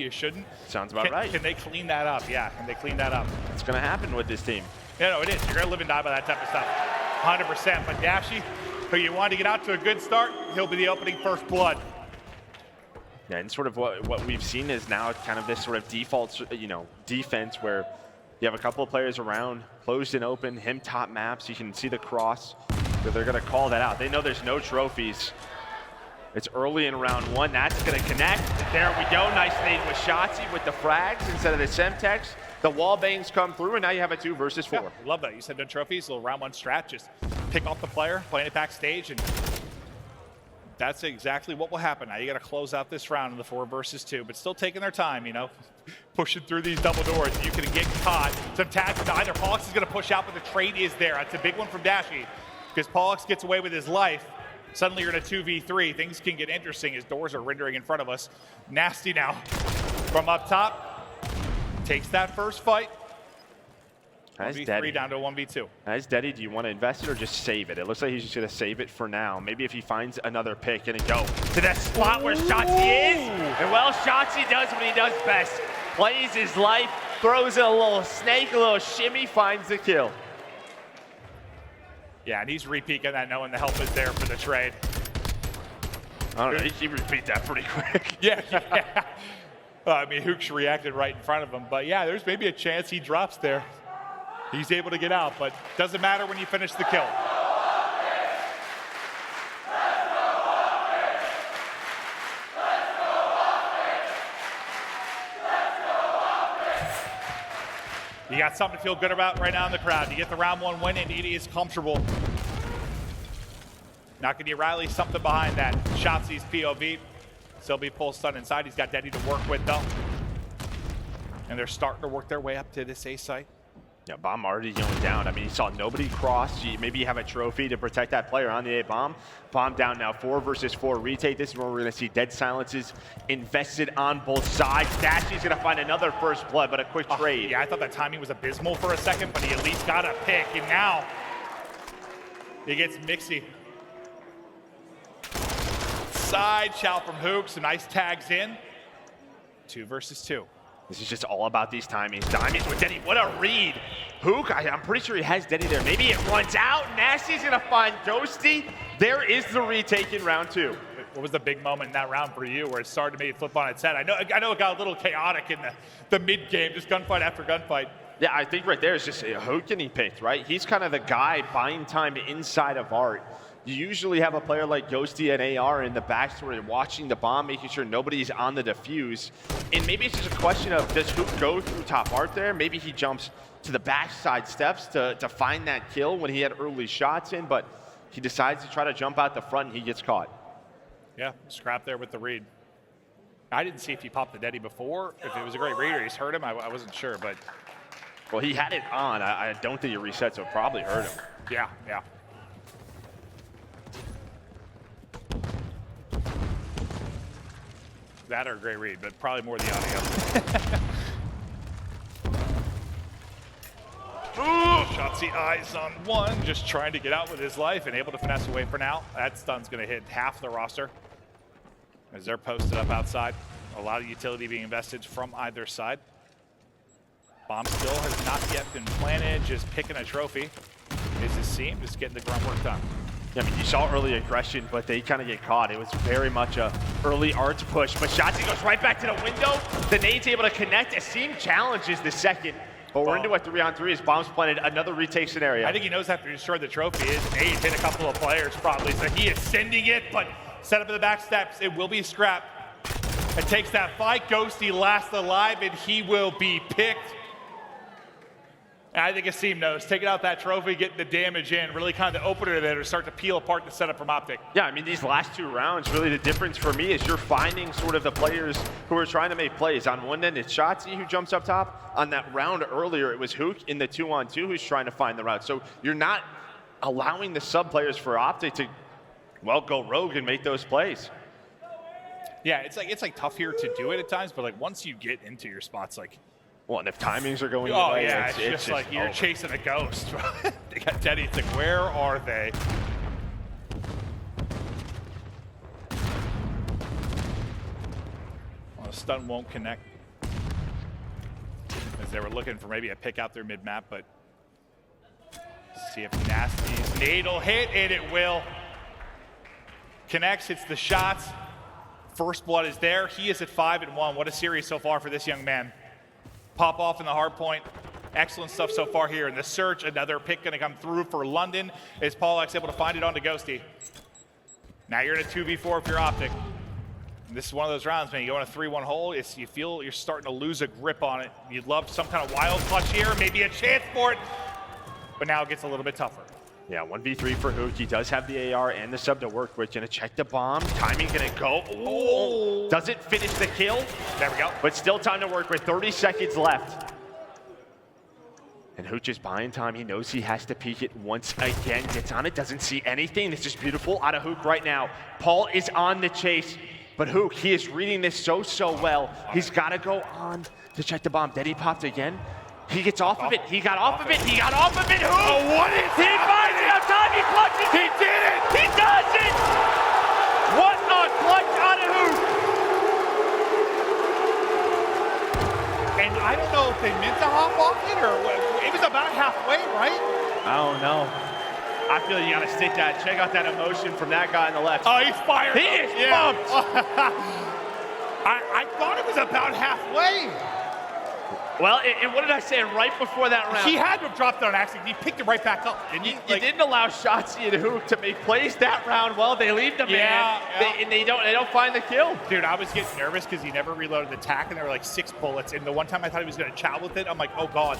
you shouldn't. Sounds about right. Can they clean that up? Yeah, can they clean that up? It's going to happen with this team. Yeah, no, it is. You're going to live and die by that type of stuff. 100%. But Dashy, who you want to get out to a good start, he'll be the opening first blood. Yeah, and sort of what we've seen is now kind of this sort of default, defense where you have a couple of players around, closed and open, him top maps. You can see the cross, but they're going to call that out. They know there's no trophies. It's early in round one. That's going to connect. There we go. Nice nade with shotzzy with the frags instead of the semtex. The wall bangs come through, and now you have a 2 versus 4. Yeah, love that. You said no trophies, little round one strat. Just pick off the player, playing it backstage, and that's exactly what will happen. Now you got to close out this round in the 4 versus 2, but still taking their time, pushing through these double doors. You can get caught. Some tags from either. Pollux is going to push out, but the trade is there. That's a big one from Dashy, because Pollux gets away with his life. Suddenly you're in a 2v3. Things can get interesting as doors are rendering in front of us. Nasty now from up top. Takes that first fight. 1v3 down to a 1v2. As Daddy, do you want to invest it or just save it? It looks like he's just going to save it for now. Maybe if he finds another pick and go to that spot where shotzzy is. And well, shotzzy does what he does best. Plays his life, throws a little snake, a little shimmy, finds the kill. Yeah, and he's repeaking that knowing the help is there for the trade. I don't know, he repeat that pretty quick. Yeah. I mean, Huke's reacted right in front of him. But yeah, there's maybe a chance he drops there. He's able to get out, but doesn't matter when you finish the kill. You got something to feel good about right now in the crowd. You get the round one win, and it is comfortable. Not going to rally something behind that. Shotzi's POV. Still be full stun inside. He's got Daddy to work with, though. And they're starting to work their way up to this A site. Yeah, bomb already going down. I mean, he saw nobody cross. Maybe you have a trophy to protect that player on the A bomb. Bomb down now, 4 versus 4 retake. This is where we're going to see dead silences invested on both sides. Dashy's going to find another first blood, but a quick trade. Yeah, I thought that timing was abysmal for a second, but he at least got a pick. And now he gets Mixy. Side shout from Huke. Some nice tags in. 2 versus 2. This is just all about these timings. Diamonds with Denny. What a read. Huke, I'm pretty sure he has Denny there. Maybe it runs out. Nasty's going to find Ghosty. There is the retake in round 2. What was the big moment in that round for you where it started to maybe flip on its head? I know it got a little chaotic in the mid-game, just gunfight after gunfight. Yeah, I think right there is just Huke he picked, right? He's kind of the guy buying time inside of Art. You usually have a player like Ghosty and AR in the backstory watching the bomb, making sure nobody's on the defuse. And maybe it's just a question of, does Huke go through top Art there? Maybe he jumps to the backside steps to find that kill when he had early shots in, but he decides to try to jump out the front and he gets caught. Yeah, Skrapz there with the read. I didn't see if he popped the Deddy before, if it was a great read or he's hurt him. I wasn't sure, but. Well, he had it on. I don't think it reset, so it probably hurt him. Yeah. That or a great read, but probably more the audio. Shotzzy eyes on one, just trying to get out with his life and able to finesse away for now. That stun's going to hit half the roster as they're posted up outside. A lot of utility being invested from either side. Bomb still has not yet been planted, just picking a trophy. Is his seam, just getting the grunt work done. Yeah, I mean, you saw early aggression, but they kind of get caught. It was very much a early Art push, but shotzzy goes right back to the window. The nade's able to connect. A seam challenges the second, but we're into a 3-on-3 as bombs planted. Another retake scenario. I think he knows after he destroyed the trophy, his nade hit a couple of players probably, so he is sending it, but set up in the back steps. It will be Skrapz. It takes that fight. Ghosty last alive, and he will be picked. And I think Asim knows, taking out that trophy, getting the damage in, really kind of the opener there to start to peel apart the setup from Optic. Yeah, I mean, these last 2 rounds, really the difference for me is you're finding sort of the players who are trying to make plays. On one end, it's shotzzy who jumps up top. On that round earlier, it was Huke in the 2-on-2 who's trying to find the route. So you're not allowing the sub players for Optic to, well, go rogue and make those plays. Yeah, it's like tough here to do it at times, but like once you get into your spots, like, well, and if timings are going oh away, yeah, it's just like you're chasing a ghost. They got Deddy. It's like, where are they? Well, stun won't connect. As they were looking for maybe a pick out there mid-map, but see if Nasty's nade will hit, and it will. Connects, hits the shots. First blood is there. He is at 5-1. What a series so far for this young man. Pop off in the hard point. Excellent stuff so far here. In the search, another pick gonna come through for London. Is Paulx able to find it onto Ghosty? Now you're in a 2v4 if you're Optic. And this is one of those rounds, man. You go in a 3-1 hole, you feel you're starting to lose a grip on it. You'd love some kind of wild clutch here, maybe a chance for it. But now it gets a little bit tougher. Yeah, 1v3 for huke. He does have the AR and the sub to work with. Gonna check the bomb. Timing gonna go. Ooh. Doesn't finish the kill. There we go. But still time to work with 30 seconds left. And huke is buying time. He knows he has to peek it once again. Gets on it, doesn't see anything. This is beautiful out of huke right now. Paul is on the chase. But huke, he is reading this so well. He's gotta go on to check the bomb. Then he popped again. He gets off of it. He got off of it. He got off of it. Who? Oh, what is he finds it on time. He clutches. He did it. He does it. What a clutch out of huke. And I don't know if they meant to hop off it or what. It was about halfway, right? I don't know. I feel you gotta stick that. Check out that emotion from that guy on the left. Oh, he's fired. He is pumped. I thought it was about halfway. Well, and what did I say right before that round? He had to have dropped it on accident. He picked it right back up. And you didn't allow shotzzy and huke to make plays that round. Well, they leave the man, and they don't find the kill. Dude, I was getting nervous because he never reloaded the tack, and there were like 6 bullets. And the one time I thought he was going to chow with it, I'm like, oh god.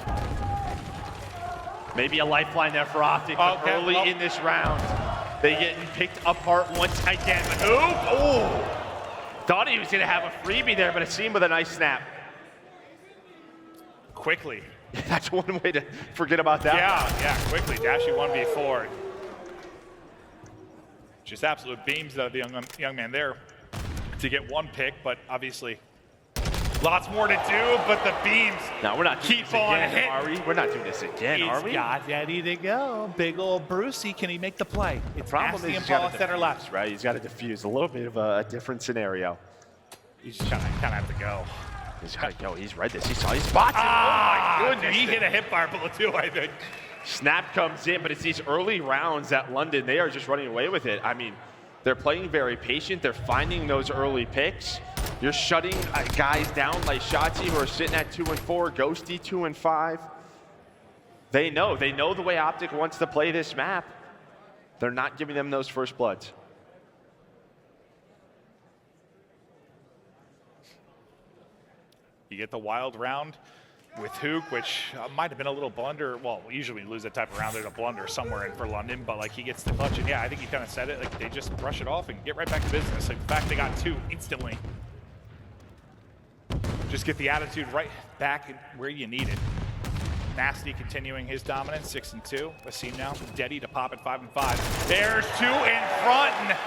Maybe a lifeline there for Optic, but early in this round, they getting picked apart once again. But huke, thought he was going to have a freebie there, but it seemed with a nice snap. Quickly. That's one way to forget about that. Yeah, quickly. Dashy 1v4. Just absolute beams out of the young man there to get 1 pick, but obviously lots more to do, but the beams no, we're not keep on hitting. Are we? We're not doing this again, are we? He's got ready to go. Big old Brucey, can he make the play? It's problem Nasty is and Paul center left. Right, he's got to defuse a little bit of a different scenario. He's just kind of have to go. He's got to go. He's read this. He saw. He spots it. Oh my goodness. He hit a hip fire bullet too, I think. Snap comes in, but it's these early rounds at London. They are just running away with it. I mean, they're playing very patient. They're finding those early picks. You're shutting guys down like shotzzy, who are sitting at 2-4. Ghosty 2-5. They know the way Optic wants to play this map. They're not giving them those first bloods. You get the wild round with huke, which might have been a little blunder. Well, usually we lose that type of round, there's a blunder somewhere in for London, but like he gets the clutch, and yeah, I think he kind of said it, like they just brush it off and get right back to business. Like, in fact, they got 2 instantly. Just get the attitude right back where you need it. Nasty continuing his dominance, 6-2. Wasim now, Deddy to pop at 5-5. There's 2 in front, and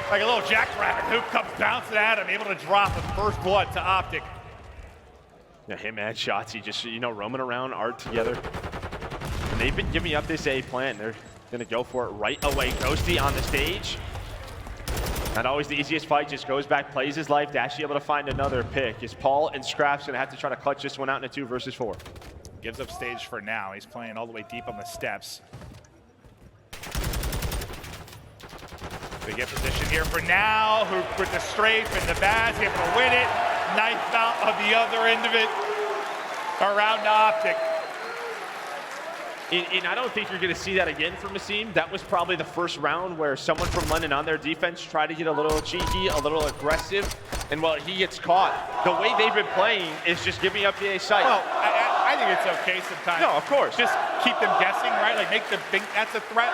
like a little jackrabbit, huke comes bouncing at him, able to drop the first blood to Optic. Yeah, him and shotzzy just, roaming around art together. And they've been giving up this A plant. They're going to go for it right away. Ghosty on the stage. Not always the easiest fight. Just goes back, plays his life. Dashy able to find another pick. Is Paul and Skrapz going to have to try to clutch this one out in a 2 versus 4? Gives up stage for now. He's playing all the way deep on the steps. They get position here for now. Huke with the strafe and the badge, able to win it. Knife out of the other end of it. Around to Optic. And I don't think you're going to see that again from Wasim. That was probably the first round where someone from London on their defense tried to get a little cheeky, a little aggressive, and while he gets caught, the way they've been playing is just giving up the A site. Well, I think it's okay sometimes. No, of course. Just keep them guessing, right? Like make them think that's a threat.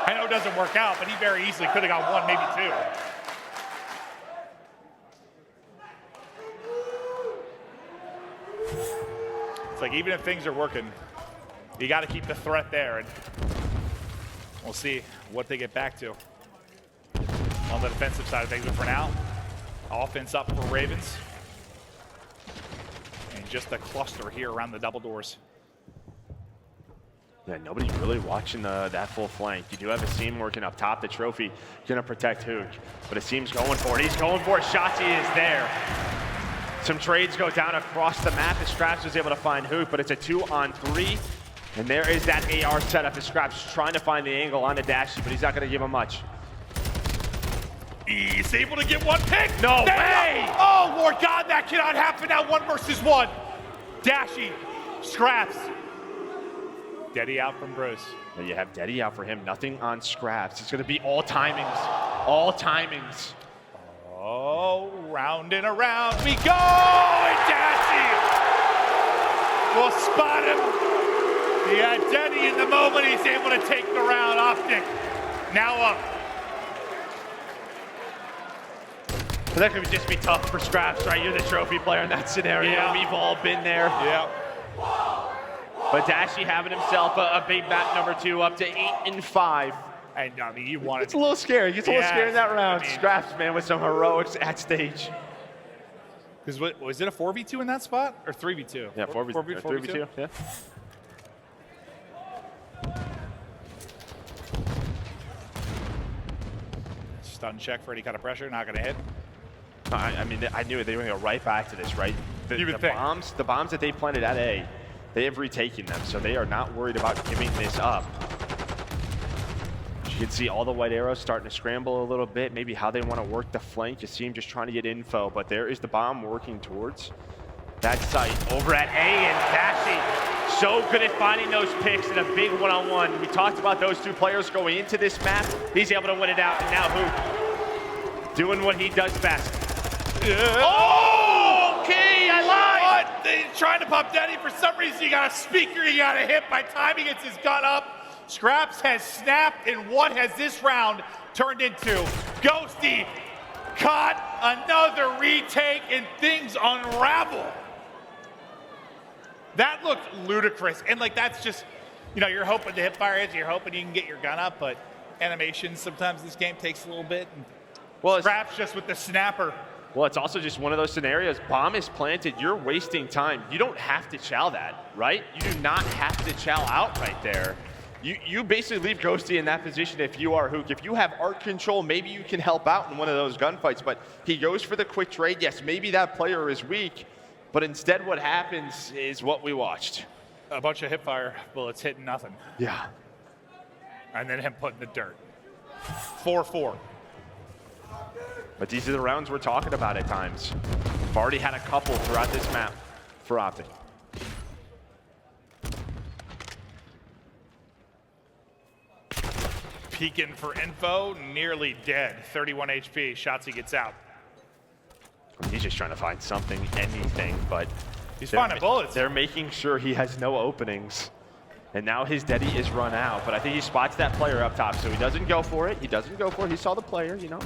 I know it doesn't work out, but he very easily could have got 1, maybe 2. It's like even if things are working, you got to keep the threat there, and we'll see what they get back to on the defensive side of things. But for now, offense up for Ravens, and just a cluster here around the double doors. Yeah, nobody's really watching that full flank. You do have Wasim working up top. The trophy gonna protect huke, but Wasim's going for it. He's going for it. Shotzzy is there. Some trades go down across the map as Skrapz was able to find huke, but it's a 2-on-3. And there is that AR setup as Skrapz trying to find the angle on the dashy, but he's not going to give him much. He's able to get one pick. No way! Oh, Lord God, that cannot happen now. 1 versus 1. Dashy, Skrapz. Daddy out from Bruce. And you have Daddy out for him. Nothing on Skrapz. It's going to be all timings. All timings. Oh, round and around we go. And Dashy will spot him. Yeah, Daddy in the moment. He's able to take the round. Optic now up. But that could just be tough for Skrapz, right? You're the trophy player in that scenario. Yeah. We've all been there. Yeah. But Dashy having himself a big bat number 2 up to 8-5. And I mean, you want It's a little scary. It's a little scary in that round. I mean, Skrapz, man, with some heroics at stage. Because was it a 4v2 in that spot? Or 3v2? Yeah, 3v2. Yeah. Stun check for any kind of pressure, not going to hit. I mean, I knew they were going to go right back to this, right? You would the think. bombs that they planted at A, they have retaken them, so they are not worried about giving this up. You can see all the white arrows starting to scramble a little bit, maybe how they want to work the flank. You see him just trying to get info, but there is the bomb working towards that site over at A, and Dashy so good at finding those picks in a big one-on-one. We talked about those 2 players going into this map. He's able to win it out, and now huke doing what he does best. Oh, okay, I lied. What? They're trying to pop Daddy. For some reason, you got a speaker you got to hit. By the time he gets his gun up, Skrapz has snapped, and what has this round turned into? Ghosty caught another retake, and things unravel. That looked ludicrous, and like that's just, you know, you're hoping to hip fire hits, you're hoping you can get your gun up, but animation sometimes this game takes a little bit. Well, Skrapz just with the snapper. Well, it's also just one of those scenarios. Bomb is planted, you're wasting time. You don't have to chow that, right? You do not have to chow out right there. You basically leave Ghosty in that position if you are huke. If you have art control, maybe you can help out in one of those gunfights, but he goes for the quick trade. Yes, maybe that player is weak, but instead what happens is what we watched. A bunch of hipfire bullets hitting nothing. Yeah. And then him putting the dirt. 4-4. But these are the rounds we're talking about at times. We've already had a couple throughout this map for Optic. Peeking for info, nearly dead. 31 HP, shotzzy gets out. He's just trying to find something, anything, but he's finding bullets. They're making sure he has no openings. And now his Daddy is run out, but I think he spots that player up top, so he doesn't go for it. He doesn't go for it. He saw the player, you know.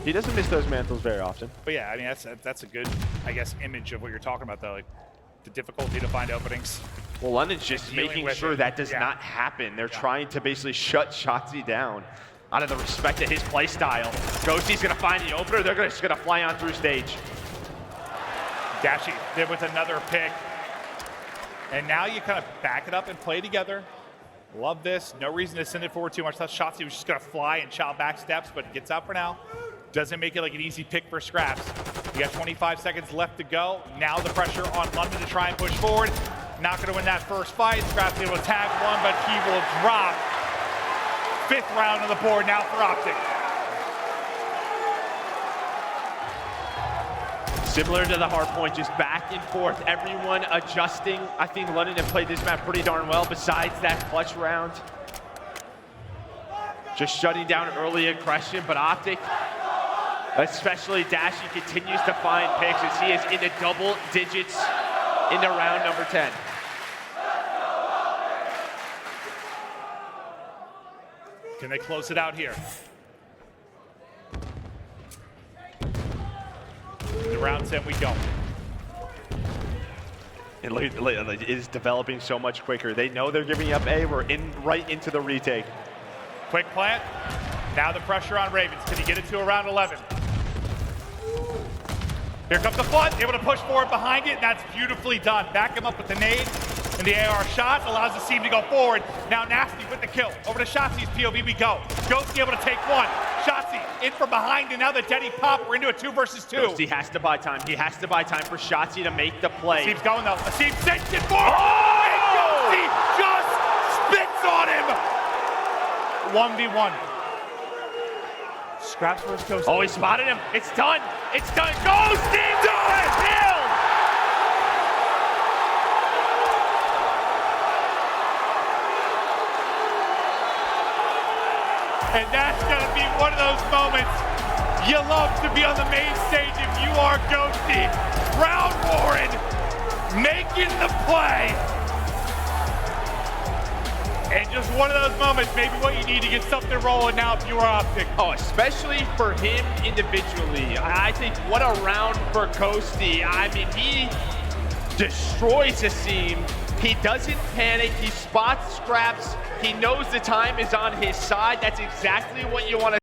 He doesn't miss those mantles very often. But yeah, I mean, that's a good, I guess, image of what you're talking about, though. Like, the difficulty to find openings. Well, London's just making sure that does not happen. They're trying to basically shut shotzzy down out of the respect of his play style. Ghosty's going to find the opener. They're just going to fly on through stage. Dashy did with another pick. And now you kind of back it up and play together. Love this. No reason to send it forward too much. That shotzzy was just going to fly and chow back steps, but it gets out for now. Doesn't make it like an easy pick for Skrapz. You got 25 seconds left to go. Now the pressure on London to try and push forward. Not going to win that first fight. Skrapz able to tag one, but he will drop. 5th round on the board now for Optic. Similar to the hard point, just back and forth. Everyone adjusting. I think London have played this map pretty darn well besides that clutch round. Just shutting down early aggression, but Optic, especially Dashy, continues to find picks as he is in the double digits into round number 10. Can they close it out here? To round 10 we go. And look, it is developing so much quicker. They know they're giving up A. We're right into the retake. Quick plant. Now the pressure on Ravens. Can he get it to around 11? Here comes the flood. Able to push forward behind it, and that's beautifully done. Back him up with the nade. And the AR shot allows the team to go forward. Now Nasty with the kill. Over to shotzzy's POV we go. Ghosty able to take one. shotzzy in from behind, and now the Denny pop. We're into a 2 versus 2. Ghosty has to buy time. He has to buy time for shotzzy to make the play. Aseem's going though. Aseem sends it forward. Oh! And Ghosty just spits on him. 1v1. Skrapz versus Ghosty. Oh, he spotted him. It's done. It's done. Ghosty does kill. And that's gonna be one of those moments you love to be on the main stage if you are Ghosty. Round Warren making the play. And just one of those moments, maybe what you need to get something rolling now if you are Optic. Oh, especially for him individually. I think what a round for Ghosty. I mean, he destroys Aseem. He doesn't panic. He spots Skrapz. He knows the time is on his side. That's exactly what you want to